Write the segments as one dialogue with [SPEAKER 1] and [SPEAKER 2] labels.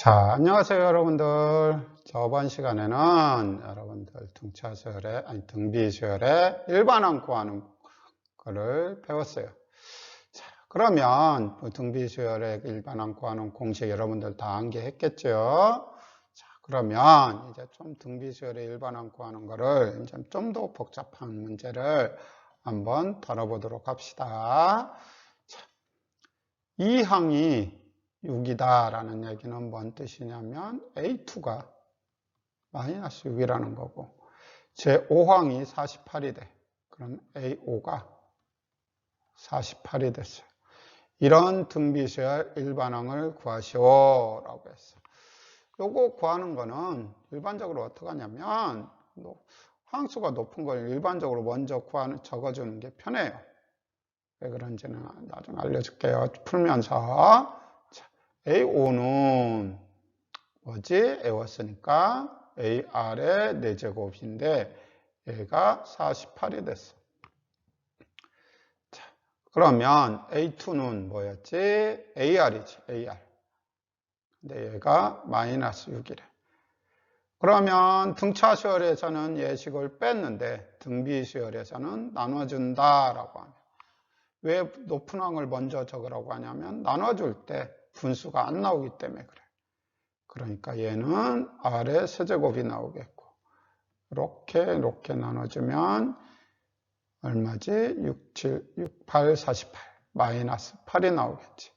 [SPEAKER 1] 자, 안녕하세요, 여러분들. 저번 시간에는 여러분들 등비수열의 일반항 구하는 거를 배웠어요. 자, 그러면 등비수열의 일반항 구하는 공식 여러분들 다 암기했겠죠? 자, 그러면 이제 좀 등비수열의 일반항 구하는 거를 이제 좀 더 복잡한 문제를 한번 다뤄보도록 합시다. 자, 이 항이 6이다 라는 얘기는 뭔 뜻이냐면 A2가 마이너스 6이라는 거고 제5항이 48이 돼. 그럼 A5가 48이 됐어요. 이런 등비수열 일반항을 구하시오 라고 했어요. 요거 구하는 거는 일반적으로 어떻게 하냐면 항수가 높은 걸 일반적으로 먼저 적어주는 게 편해요. 왜 그런지는 나중에 알려줄게요. 풀면서 A5는 뭐지? 외웠으니까 AR의 4제곱인데 얘가 48이 됐어. 자, 그러면 A2는 뭐였지? AR이지, AR. 근데 얘가 마이너스 6이래. 그러면 등차수열에서는 예식을 뺐는데 등비수열에서는 나눠준다라고 하면 왜 높은 항을 먼저 적으라고 하냐면 나눠줄 때 분수가 안 나오기 때문에 그래. 그러니까 얘는 R의 세제곱이 나오겠고 이렇게 나눠주면 얼마지? 6, 7, 6, 8, 48 마이너스 8이 나오겠지.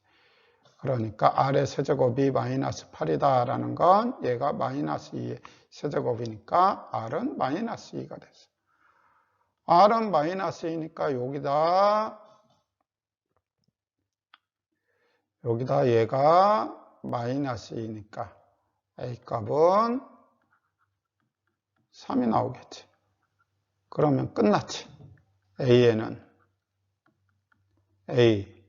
[SPEAKER 1] 그러니까 R의 세제곱이 마이너스 8이다 라는 건 얘가 마이너스 2의 세제곱이니까 R은 마이너스 2가 됐어. R은 마이너스 2니까 여기다 얘가 마이너스 2니까 A값은 3이 나오겠지. 그러면 끝났지. A에는 A,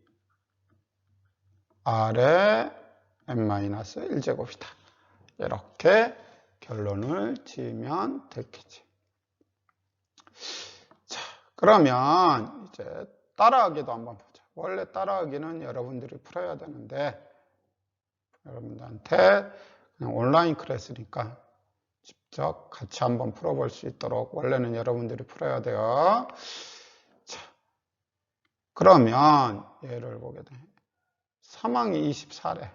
[SPEAKER 1] R의 n-1제곱이다. 이렇게 결론을 지으면 되겠지. 자, 그러면 이제 따라하기도 한번 보자. 원래 따라하기는 여러분들이 풀어야 되는데 여러분들한테 그냥 온라인 클래스니까 직접 같이 한번 풀어볼 수 있도록 원래는 여러분들이 풀어야 돼요. 자, 그러면 얘를 보게 돼. 3항이 24래.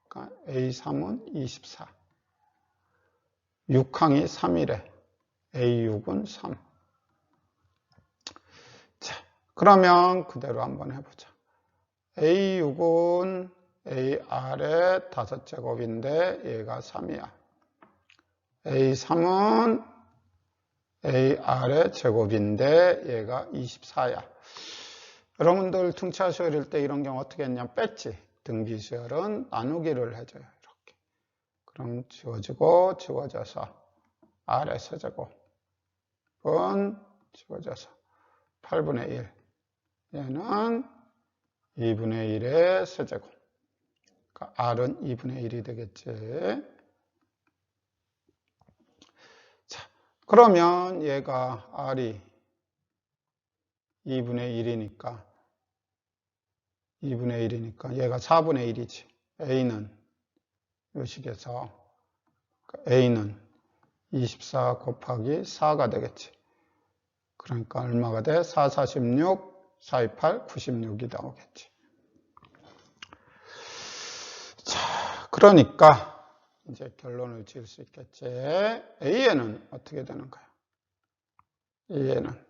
[SPEAKER 1] 그러니까 A3은 24. 6항이 3이래. A6은 3. 자, 그러면 그대로 한번 해보자. A6은 AR의 5제곱인데 얘가 3이야. A3은 AR의 제곱인데 얘가 24야. 여러분들 등차수열일 때 이런 경우 어떻게 했냐면 뺐지. 등비수열은 나누기를 해줘요. 이렇게. 그럼 지워지고 지워져서 R의 세제곱은 지워져서 8분의 1. 얘는 2분의 1의 세제곱. 그러니까 R은 2분의 1이 되겠지. 자, 그러면 얘가 R이 2분의 1이니까 얘가 4분의 1이지. A는 이 식에서 A는 24 곱하기 4가 되겠지. 그러니까 얼마가 돼? 4, 46, 4, 28, 96이 나오겠지. 자, 그러니까 이제 결론을 지을 수 있겠지. A에는 어떻게 되는 거야? A에는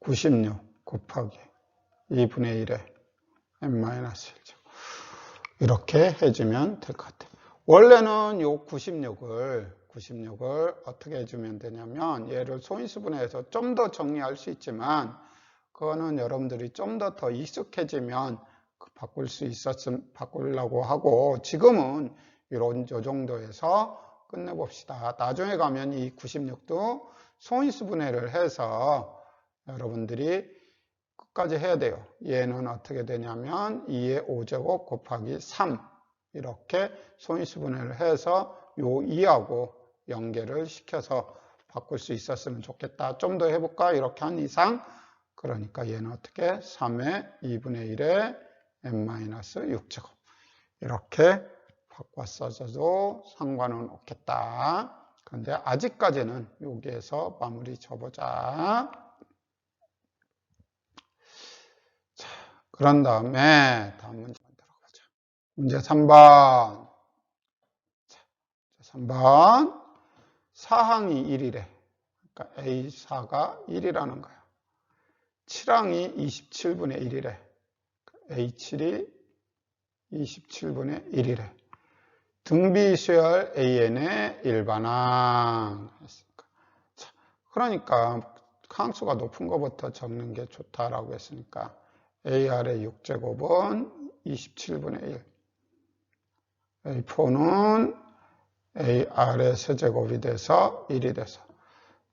[SPEAKER 1] 96 곱하기 2분의 1에 n-1제곱. 이렇게 해주면 될 것 같아요. 원래는 요 96을 어떻게 해주면 되냐면 얘를 소인수분해해서 좀 더 정리할 수 있지만 그거는 여러분들이 좀 더 익숙해지면 바꾸려고 하고 지금은 요 정도에서 끝내봅시다. 나중에 가면 이 96도 소인수분해를 해서 여러분들이 끝까지 해야 돼요. 얘는 어떻게 되냐면 2의 5제곱 곱하기 3 이렇게 소인수분해를 해서 요 2하고 연계를 시켜서 바꿀 수 있었으면 좋겠다. 좀 더 해볼까? 이렇게 한 이상 그러니까 얘는 어떻게 3의 2분의 1의 n-6제곱 이렇게 바꿔 써줘도 상관은 없겠다. 그런데 아직까지는 여기에서 마무리 쳐보자. 자, 그런 다음에 다음 문제 들어가자. 문제 3번. 자, 3번. 사항이 1이래. 그러니까 A4가 1이라는 거야. 7항이 27분의 1이래. A7이 27분의 1이래. 등비수열 AN의 일반항. 자, 그러니까 항수가 높은 것부터 적는 게 좋다라고 했으니까 AR의 6제곱은 27분의 1. A4는 AR의 세제곱이 돼서 1이 돼서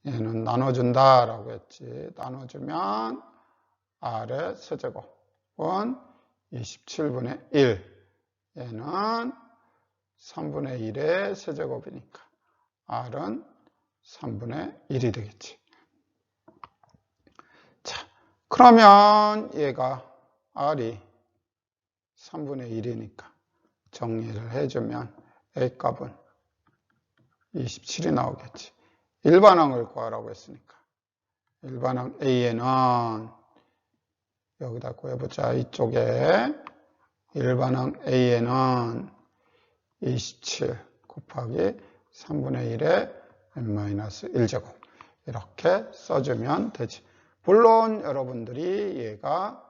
[SPEAKER 1] 얘는 나눠준다라고 했지. 나눠주면 R의 세제곱은 27분의 1. 얘는 3분의 1의 세제곱이니까 R은 3분의 1이 되겠지. 자, 그러면 얘가 R이 3분의 1이니까 정리를 해주면 A 값은 27이 나오겠지. 일반항을 구하라고 했으니까 일반항 A에는 여기다 구해보자. 이쪽에 일반항 A에는 27 곱하기 3분의 1의 n-1제곱 이렇게 써주면 되지. 물론 여러분들이 얘가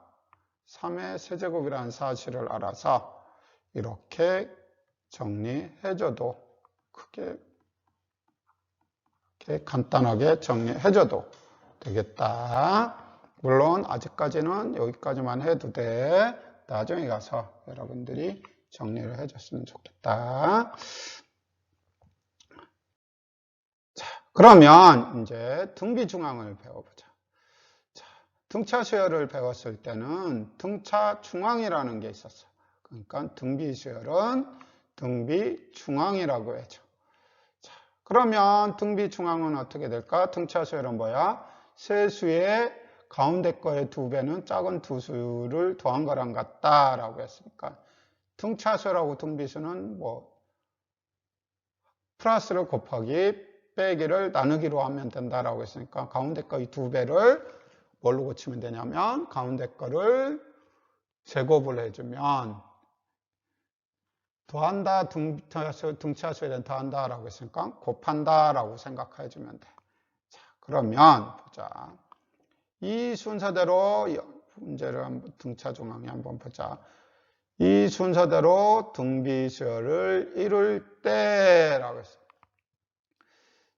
[SPEAKER 1] 3의 세제곱이라는 사실을 알아서 이렇게 정리해줘도 크게 이렇게 간단하게 정리해줘도 되겠다. 물론 아직까지는 여기까지만 해도 돼. 나중에 가서 여러분들이 정리를 해줬으면 좋겠다. 자, 그러면 이제 등비중앙을 배워보자. 자, 등차 수열을 배웠을 때는 등차 중앙이라는 게 있었어. 그러니까 등비 수열은 등비 중앙이라고 해줘. 자, 그러면 등비 중앙은 어떻게 될까? 등차 수열은 뭐야? 세 수의 가운데 거의 2배는 작은 두 수를 더한 거랑 같다라고 했으니까 등차수라고 등비수는 뭐 플러스를 곱하기 빼기를 나누기로 하면 된다라고 했으니까 가운데 거의 2배를 뭘로 고치면 되냐면 가운데 거를 제곱을 해주면 더한다 등차수에 대한 더한다라고 했으니까 곱한다라고 생각해주면 돼. 자, 그러면 보자. 이 순서대로 문제를 한번 등차 중앙에 한번 보자. 이 순서대로 등비수열을 이룰 때라고 했어요.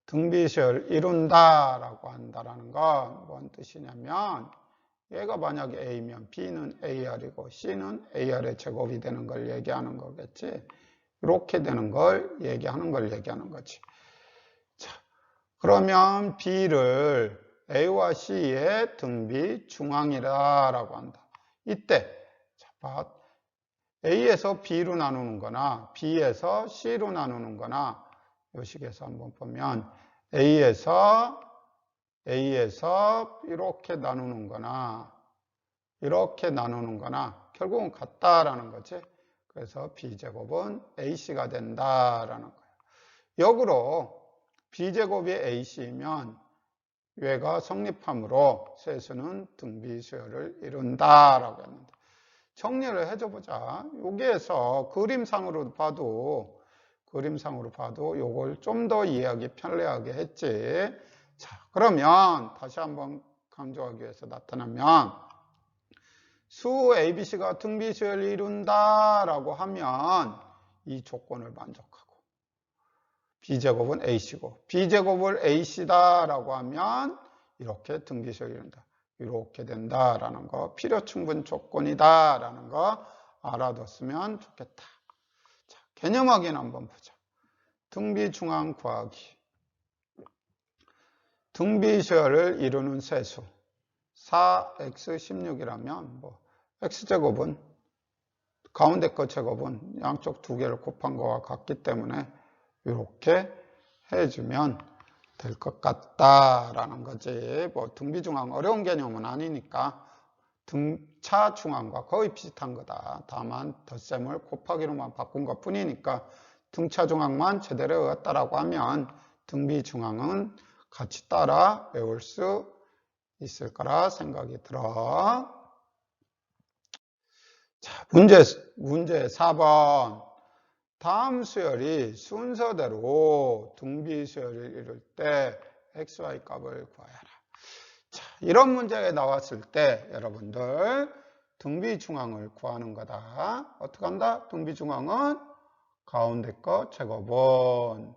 [SPEAKER 1] 등비수열을 이룬다라고 한다라는 건 뭔 뜻이냐면 얘가 만약에 A면 B는 AR이고 C는 AR의 제곱이 되는 걸 얘기하는 거겠지. 이렇게 되는 걸 얘기하는 거지. 자, 그러면 B를 A와 C의 등비 중앙이라고 한다. 이때 자, 봐. A에서 B로 나누는 거나 B에서 C로 나누는 거나 이 식에서 한번 보면 A에서 이렇게 나누는 거나 이렇게 나누는 거나 결국은 같다라는 거지. 그래서 B제곱은 AC가 된다라는 거예요. 역으로 B제곱이 AC이면 얘가 성립함으로 세수는 등비수열을 이룬다라고 했는데 정리를 해줘보자. 여기에서 그림상으로 봐도 요걸 좀 더 이해하기 편리하게 했지. 자, 그러면 다시 한번 강조하기 위해서 나타나면 수 ABC가 등비수열을 이룬다라고 하면 이 조건을 만족하고 B제곱은 AC고 B제곱을 AC다라고 하면 이렇게 등비수열을 이룬다. 이렇게 된다라는 거, 필요충분 조건이다라는 거 알아뒀으면 좋겠다. 자, 개념 확인 한번 보자. 등비중앙 구하기. 등비수열을 이루는 세수 4x16이라면 뭐 x제곱은 가운데 거 제곱은 양쪽 두 개를 곱한 거와 같기 때문에 이렇게 해주면 될 것 같다라는 거지. 뭐 등비중앙 어려운 개념은 아니니까 등차 중앙과 거의 비슷한 거다. 다만 덧셈을 곱하기로만 바꾼 것 뿐이니까 등차 중앙만 제대로 외웠다라고 하면 등비 중앙은 같이 따라 외울 수 있을 거라 생각이 들어. 자, 문제 4번. 다음 수열이 순서대로 등비 수열을 이룰 때 xy 값을 구하여라. 자, 이런 문제가 나왔을 때 여러분들 등비 중앙을 구하는 거다. 어떻게 한다? 등비 중앙은 가운데 거 제곱은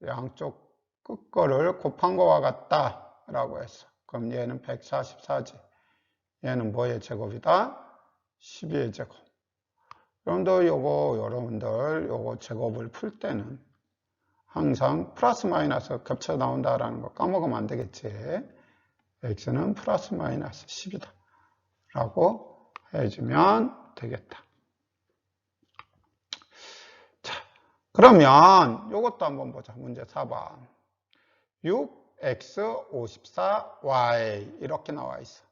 [SPEAKER 1] 양쪽 끝거를 곱한 거와 같다 라고 했어. 그럼 얘는 144지. 얘는 뭐의 제곱이다? 12의 제곱. 여러분들 요거 제곱을 풀 때는 항상 플러스 마이너스 겹쳐 나온다라는 거 까먹으면 안 되겠지. x는 플러스 마이너스 10이다 라고 해주면 되겠다. 자, 그러면 요것도 한번 보자. 문제 4번. 6x 54y 이렇게 나와 있어.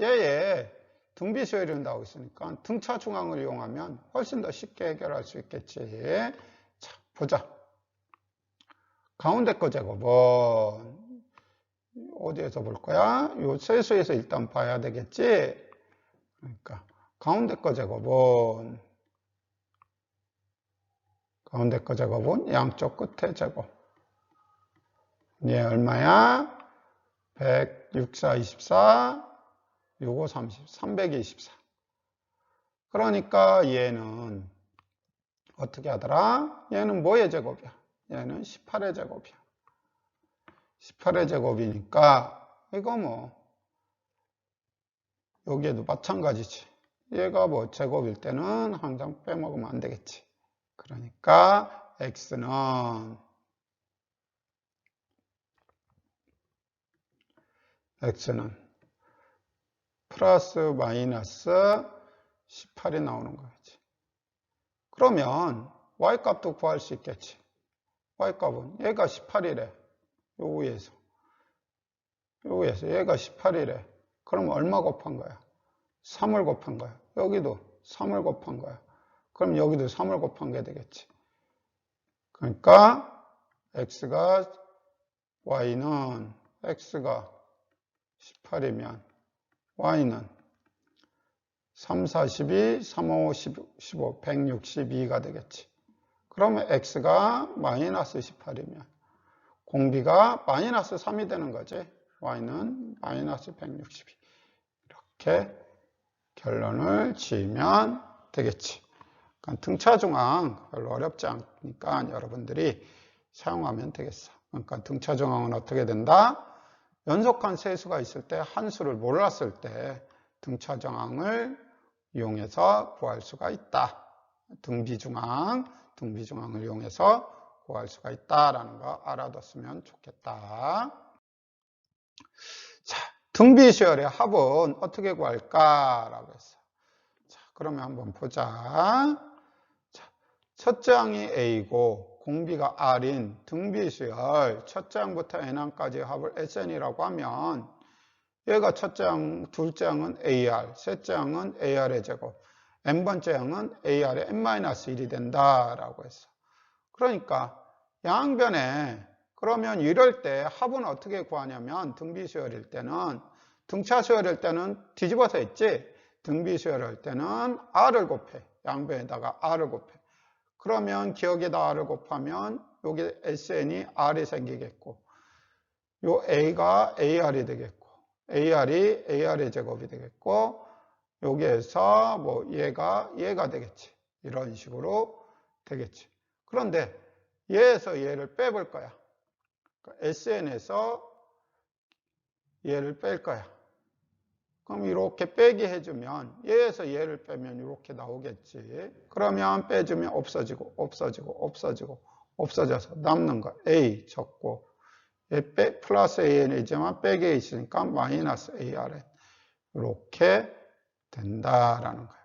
[SPEAKER 1] 얘에 등비 수열이 나오고 있으니까 등차 중앙을 이용하면 훨씬 더 쉽게 해결할 수 있겠지. 자, 보자. 가운데 거 제곱은 어디에서 볼 거야? 요 세수에서 일단 봐야 되겠지. 그러니까 가운데 거 제곱은 양쪽 끝에 제곱. 얘 얼마야? 100, 6, 4, 24, 요거 30, 324. 그러니까 얘는 어떻게 하더라? 얘는 뭐의 제곱이야? 얘는 18의 제곱이야. 18의 제곱이니까 이거 뭐 여기에도 마찬가지지. 얘가 뭐 제곱일 때는 항상 빼먹으면 안 되겠지. 그러니까 x는 플러스 마이너스 18이 나오는 거겠지. 그러면 y값도 구할 수 있겠지. y값은 얘가 18이래. 요 위에서 얘가 18이래. 그럼 얼마 곱한 거야? 3을 곱한 거야. 여기도 3을 곱한 거야. 그럼 여기도 3을 곱한 게 되겠지. 그러니까 y는 x가 18이면 y는 3, 4, 12, 3, 5, 15, 162가 되겠지. 그러면 x가 마이너스 18이면 공비가 마이너스 3이 되는 거지. y는 마이너스 162. 이렇게 결론을 지으면 되겠지. 그러니까 등차 중앙 별로 어렵지 않으니까 여러분들이 사용하면 되겠어. 그러니까 등차 중앙은 어떻게 된다? 연속한 세수가 있을 때 한 수를 몰랐을 때 등차 중앙을 이용해서 구할 수가 있다. 등비중앙을 이용해서 구할 수가 있다라는 거 알아뒀으면 좋겠다. 자, 등비수열의 합은 어떻게 구할까라고 했어. 자, 그러면 한번 보자. 자, 첫째 항이 A고 공비가 R인 등비수열 첫째 항부터 n항까지 합을 SN이라고 하면 얘가 첫째 항, 둘째 항은 AR, 셋째 항은 AR의 제곱, n번째 항은 AR의 n-1이 된다라고 했어. 그러니까 양변에 그러면 이럴 때 합은 어떻게 구하냐면 등비수열일 때는 등차수열일 때는 뒤집어서 했지. 등비수열일 때는 R을 곱해. 양변에다가 R을 곱해. 그러면 기억에다 R을 곱하면 여기 SN이 R이 생기겠고 요 A가 AR이 되겠고 AR이 AR의 제곱이 되겠고 여기에서 뭐 얘가 되겠지. 이런 식으로 되겠지. 그런데 얘에서 얘를 빼볼 거야. SN에서 얘를 뺄 거야. 그럼 이렇게 빼기 해주면 얘에서 얘를 빼면 이렇게 나오겠지. 그러면 빼주면 없어져서 남는 거 A 적고 플러스 AN이지만 빼기 있으니까 마이너스 ARN 이렇게 된다라는 거예요.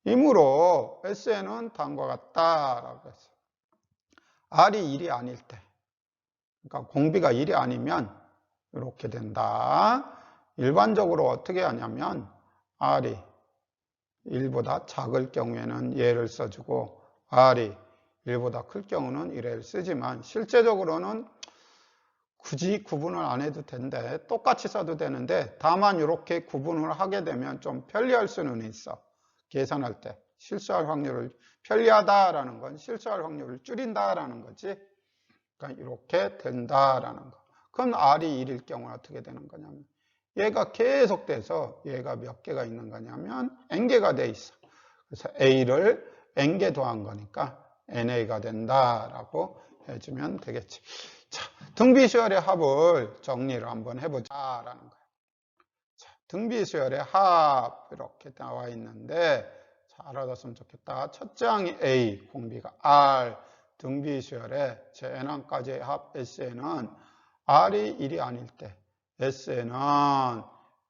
[SPEAKER 1] 이므로 SN은 다음과 같다라고 했어요. R이 1이 아닐 때, 그러니까 공비가 1이 아니면 이렇게 된다. 일반적으로 어떻게 하냐면 r이 1보다 작을 경우에는 얘를 써주고 r이 1보다 클 경우는 이래를 쓰지만 실제적으로는 굳이 구분을 안 해도 되는데 똑같이 써도 되는데 다만 이렇게 구분을 하게 되면 좀 편리할 수는 있어. 계산할 때 실수할 확률을 편리하다라는 건 실수할 확률을 줄인다라는 거지. 그러니까 이렇게 된다라는 거. 그럼 R이 1일 경우는 어떻게 되는 거냐면 얘가 계속돼서 얘가 몇 개가 있는 거냐면 n개가 돼 있어. 그래서 A를 n개 더한 거니까 NA가 된다라고 해주면 되겠지. 자, 등비수열의 합을 정리를 한번 해보자라는 거예요. 자, 등비수열의 합 이렇게 나와 있는데 잘 알아뒀으면 좋겠다. 첫째 항이 A, 공비가 R, 등비수열의 제 n항까지의 합 S에는 R이 1이 아닐 때 S에는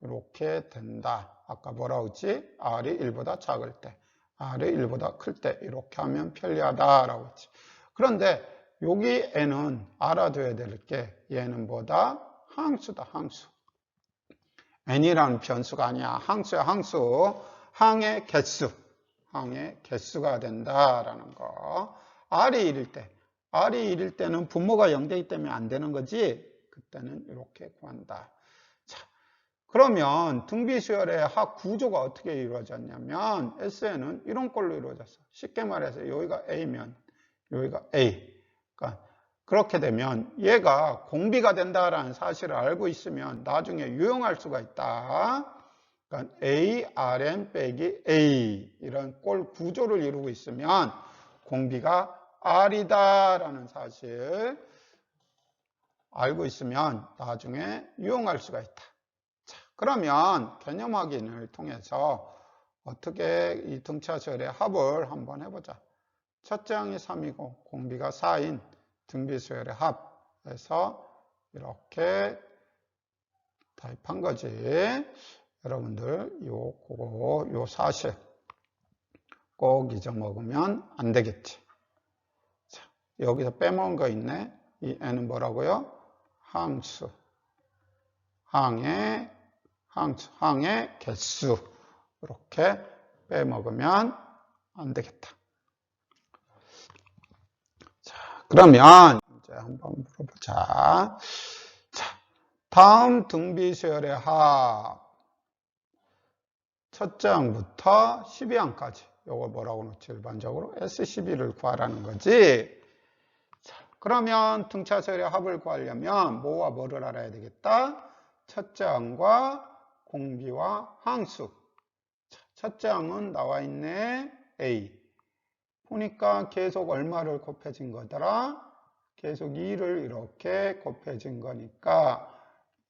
[SPEAKER 1] 이렇게 된다. 아까 뭐라고 했지? R이 1보다 작을 때, R이 1보다 클 때 이렇게 하면 편리하다라고 했지. 그런데 여기 n은 알아둬야 될 게 얘는 뭐다? 항수다, 항수. n이라는 변수가 아니야. 항수야, 항수. 항의 개수. 항의 개수가 된다라는 거. r이 1일 때. r이 1일 때는 분모가 0되기 때문에 안 되는 거지. 그때는 이렇게 구한다. 자, 그러면 등비수열의 합 구조가 어떻게 이루어졌냐면 S에는 이런 걸로 이루어졌어. 쉽게 말해서 여기가 A면 여기가 A. 그러니까 그렇게 되면 얘가 공비가 된다라는 사실을 알고 있으면 나중에 유용할 수가 있다. 그러니까 A, Rn 빼기 A 이런 꼴 구조를 이루고 있으면 공비가 R이다라는 사실 알고 있으면 나중에 유용할 수가 있다. 자, 그러면 개념 확인을 통해서 어떻게 이 등차수열의 합을 한번 해보자. 첫째 항이 3이고 공비가 4인 등비수열의 합에서 이렇게 답한 거지. 여러분들 요 사실 꼭 잊어먹으면 안 되겠지. 자, 여기서 빼먹은 거 있네. 이 n은 뭐라고요? 항수. 항의 개수. 이렇게 빼먹으면 안 되겠다. 그러면 이제 한번 물어보자. 자, 다음 등비수열의 합 첫째 항부터 12항까지 이거 뭐라고 놓지? 일반적으로 S12를 구하라는 거지. 자, 그러면 등차수열의 합을 구하려면 뭐와 뭐를 알아야 되겠다? 첫째 항과 공비와 항수. 자, 첫째 항은 나와 있네. A. 보니까 계속 얼마를 곱해진 거더라? 계속 2를 이렇게 곱해진 거니까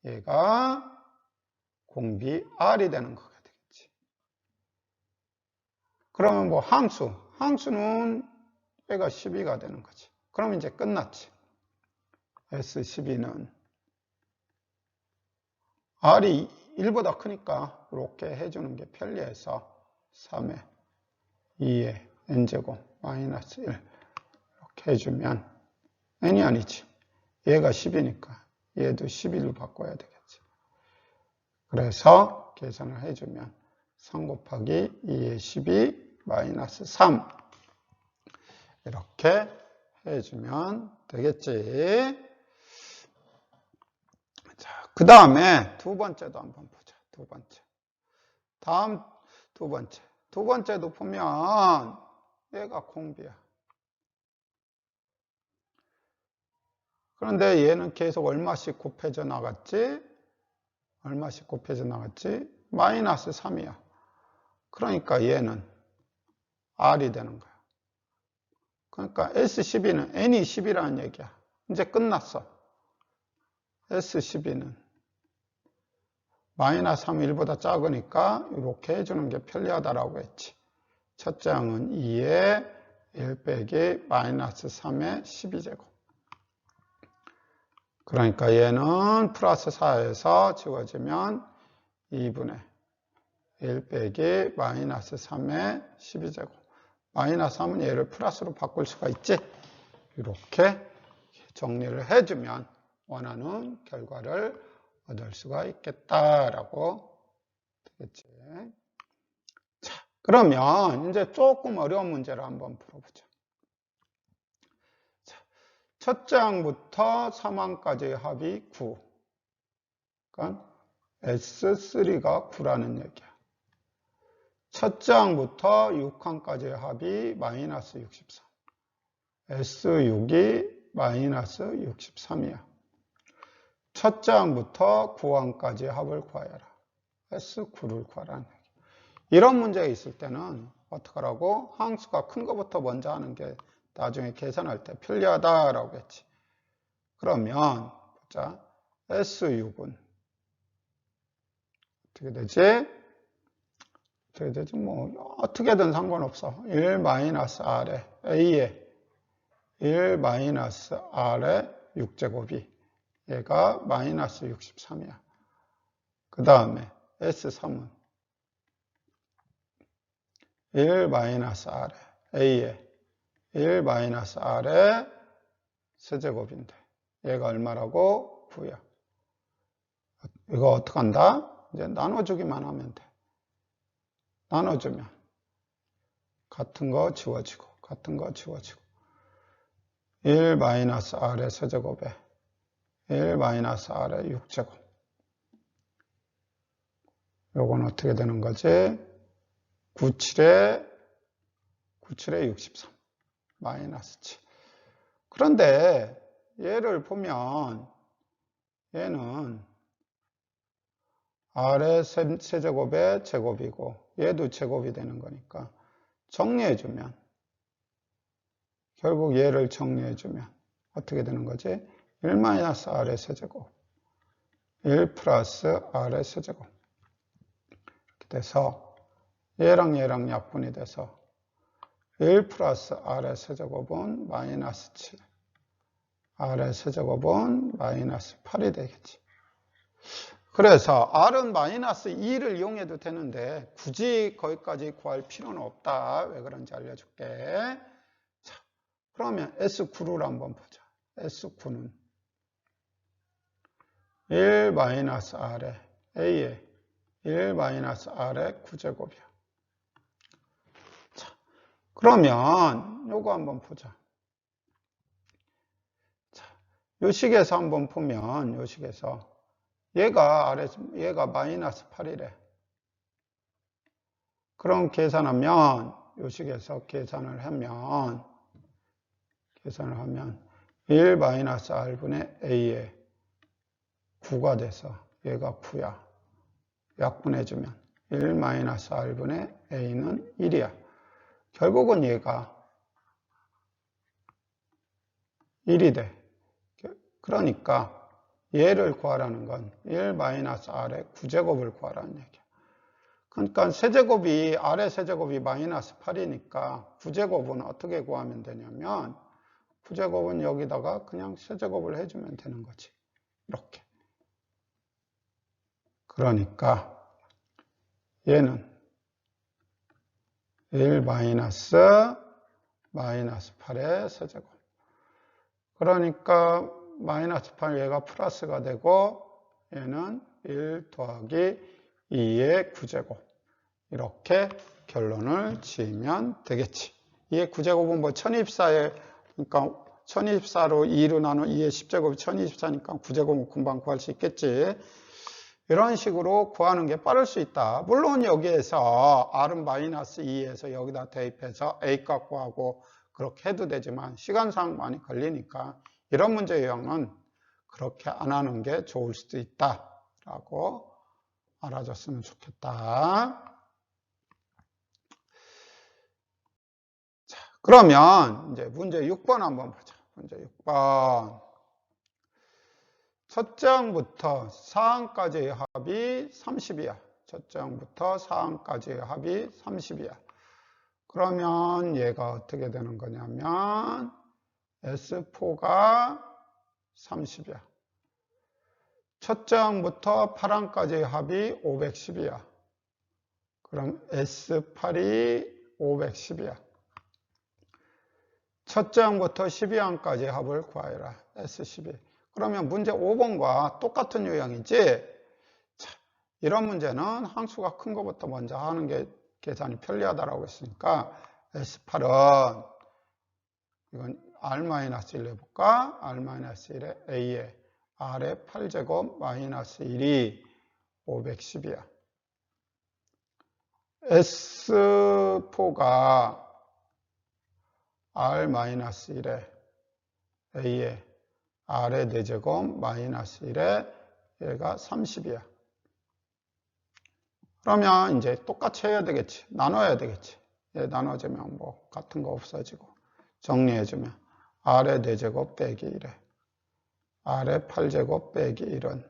[SPEAKER 1] 얘가 공비 R이 되는 거가 되겠지. 그러면 뭐 항수는 얘가 12가 되는 거지. 그러면 이제 끝났지. S12는 R이 1보다 크니까 이렇게 해주는 게 편리해서 3에 2에 n제곱 마이너스 1 이렇게 해주면 n이 아니지. 얘가 10이니까 얘도 11로 바꿔야 되겠지. 그래서 계산을 해주면 3 곱하기 2의 12 마이너스 3 이렇게 해주면 되겠지. 자, 그 다음에 두 번째도 한번 보자. 두 번째. 다음 두 번째. 두 번째도 보면 얘가 공비야. 그런데 얘는 계속 얼마씩 곱해져 나갔지? 얼마씩 곱해져 나갔지? 마이너스 3이야. 그러니까 얘는 R이 되는 거야. 그러니까 S12는 N이 10이라는 얘기야. 이제 끝났어. S12는 마이너스 3, 1보다 작으니까 이렇게 해주는 게 편리하다라고 했지. 첫째 항은 2에 1 빼기 마이너스 3의 12제곱. 그러니까 얘는 플러스 4에서 지워지면 2분의 1 빼기 마이너스 3의 12제곱. 마이너스 3은 얘를 플러스로 바꿀 수가 있지. 이렇게 정리를 해주면 원하는 결과를 얻을 수가 있겠다라고 되겠지. 그러면 이제 조금 어려운 문제를 한번 풀어보죠. 자, 첫 장부터 3항까지의 합이 9. 그러니까 S3가 9라는 얘기야. 첫 장부터 6항까지의 합이 마이너스 63. S6이 마이너스 63이야. 첫 장부터 9항까지의 합을 구하여라. S9를 구하라는 얘기야. 이런 문제가 있을 때는 어떻게 하라고? 항수가 큰 것부터 먼저 하는 게 나중에 계산할 때 편리하다라고 했지. 그러면 보자. S6은 어떻게 되지? 어떻게 되지? 뭐 어떻게든 상관없어. 1-R에 A에 1-R에 6제곱이 얘가 마이너스 63이야. 그 다음에 S3은 1-R에 A에 1-R에 세제곱인데 얘가 얼마라고? 9야. 이거 어떻게 한다? 이제 나눠주기만 하면 돼. 나눠주면 같은 거 지워지고 같은 거 지워지고 1-R의 세제곱에 1-R의 6제곱. 요건 어떻게 되는 거지? 97에 63 마이너스 7. 그런데 얘를 보면 얘는 R의 세제곱의 제곱이고 얘도 제곱이 되는 거니까 정리해주면 결국 얘를 정리해주면 어떻게 되는 거지? 1-R의 세제곱 1 플러스 R의 세제곱 이렇게 돼서 얘랑 얘랑 약분이 돼서 1 플러스 R의 세제곱은 마이너스 7 R의 세제곱은 마이너스 8이 되겠지. 그래서 R은 마이너스 2를 이용해도 되는데 굳이 거기까지 구할 필요는 없다. 왜 그런지 알려줄게. 자, 그러면 S9를 한번 보자. S9는 1-R에 A에 1-R의 9제곱이야. 자, 그러면 요거 한번 보자. 자, 요 식에서 한번 보면 요 식에서 얘가 마이너스 8이래. 그럼 계산하면 요 식에서 계산을 하면 1-R분의 A에 9가 돼서 얘가 9야. 약분해주면 1-R분의 A는 1이야. 결국은 얘가 1이 돼. 그러니까 얘를 구하라는 건 1-R의 9제곱을 구하라는 얘기야. 그러니까 세제곱이 R의 세제곱이 마이너스 8이니까 9제곱은 어떻게 구하면 되냐면 9제곱은 여기다가 그냥 세제곱을 해주면 되는 거지. 이렇게. 그러니까 얘는 1-8의 세제곱. 그러니까 마이너스 8 얘가 플러스가 되고 얘는 1 더하기 2의 9제곱. 이렇게 결론을 지으면 되겠지. 2의 9제곱은 뭐 1024에 그러니까 1024로 2로 나눠 2의 10제곱이 1024니까 9제곱은 금방 구할 수 있겠지. 이런 식으로 구하는 게 빠를 수 있다. 물론 여기에서 R은 마이너스 2에서 여기다 대입해서 A값 구하고 그렇게 해도 되지만 시간상 많이 걸리니까 이런 문제 유형은 그렇게 안 하는 게 좋을 수도 있다라고 알아줬으면 좋겠다. 자, 그러면 이제 문제 6번 한번 보자. 문제 6번. 첫 장부터 4항까지의 합이 30이야. 첫 장부터 4항까지의 합이 30이야. 그러면 얘가 어떻게 되는 거냐면 S4가 30이야. 첫 장부터 8항까지의 합이 510이야. 그럼 S8이 510이야. 첫 장부터 12항까지의 합을 구하여라. S12. 그러면 문제 5번과 똑같은 유형이지. 자, 이런 문제는 항수가 큰 것부터 먼저 하는 게 계산이 편리하다라고 했으니까 S8은 이건 R-1 해볼까? R-1에 A에 R의 8제곱 마이너스 1이 510이야. S4가 R-1에 A에 R의 4제곱 마이너스 1에 얘가 30이야. 그러면 이제 똑같이 해야 되겠지. 나눠야 되겠지. 얘 나눠주면 뭐 같은 거 없어지고 정리해주면 R의 4제곱 빼기 1에 R의 8제곱 빼기 1은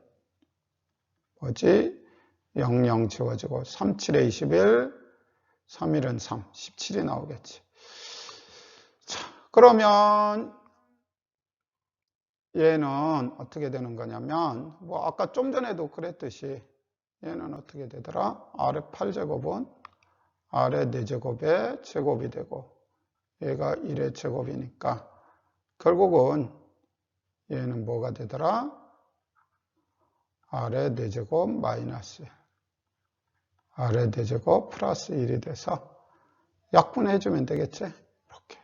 [SPEAKER 1] 뭐지? 00 지워지고 3, 7에 21, 3, 1은 3, 17이 나오겠지. 자, 그러면 얘는 어떻게 되는 거냐면 뭐 아까 좀 전에도 그랬듯이 얘는 어떻게 되더라? R의 8제곱은 R의 4제곱의 제곱이 되고 얘가 1의 제곱이니까 결국은 얘는 뭐가 되더라? R의 4제곱 마이너스 R의 4제곱 플러스 1이 돼서 약분해주면 되겠지? 이렇게.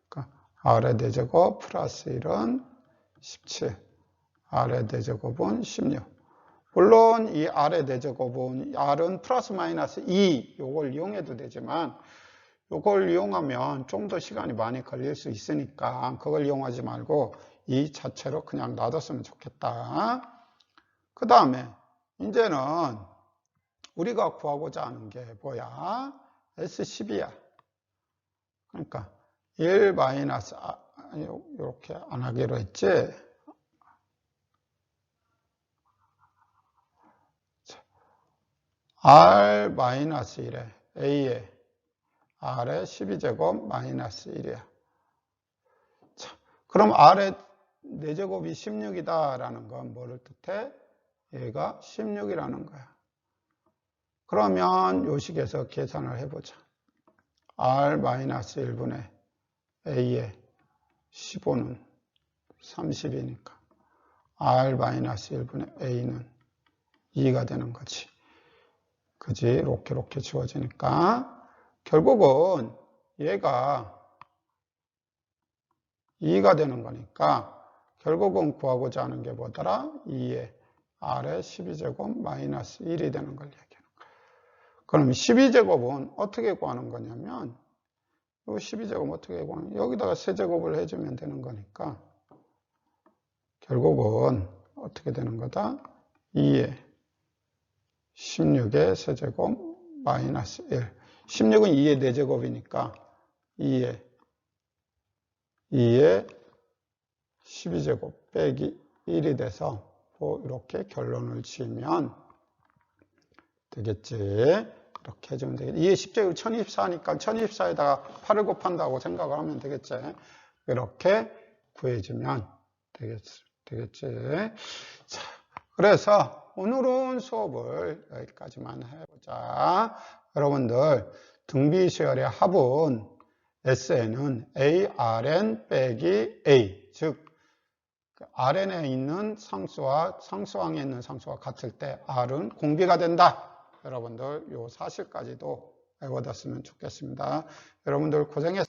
[SPEAKER 1] 그러니까 R의 4제곱 플러스 1은 17, R의 4제곱은 16. 물론 이 R의 4제곱은 R은 플러스 마이너스 2 요걸 이용해도 되지만 요걸 이용하면 좀 더 시간이 많이 걸릴 수 있으니까 그걸 이용하지 말고 이 자체로 그냥 놔뒀으면 좋겠다. 그 다음에 이제는 우리가 구하고자 하는 게 뭐야? S10이야. 그러니까 1 마이너스 이렇게 안 하기로 했지. R 마이너스 1에 A에 R의 12제곱 마이너스 1이야. 자, 그럼 R의 4제곱이 16이다라는 건 뭐를 뜻해? 얘가 16이라는 거야. 그러면 요 식에서 계산을 해보자. R 마이너스 1분의 A의 15는 30이니까 R 마이너스 1분의 A는 2가 되는 거지. 그지? 이렇게 지워지니까 결국은 얘가 2가 되는 거니까 결국은 구하고자 하는 게 뭐더라? 2의 R의 12제곱 마이너스 1이 되는 걸 얘기하는 거야. 그럼 12제곱은 어떻게 구하는 거냐면 이 12제곱 어떻게 구하냐? 여기다가 세제곱을 해주면 되는 거니까 결국은 어떻게 되는 거다? 2의 16의 세제곱 마이너스 1. 16은 2의 4제곱이니까 2의 12제곱 빼기 1이 돼서 뭐 이렇게 결론을 지으면 되겠지. 이렇게 해주면 되겠지. 2의 10제곱 1024니까 1024에다가 8을 곱한다고 생각을 하면 되겠지. 이렇게 구해주면 되겠지. 자, 그래서 오늘은 수업을 여기까지만 해보자. 여러분들 등비수열의 합은 SN은 ARN 빼기 A, 즉 RN에 있는 상수와 상수항에 있는 상수가 같을 때 R은 공비가 된다. 여러분들 이 사실까지도 외워뒀으면 좋겠습니다. 여러분들 고생했습니다.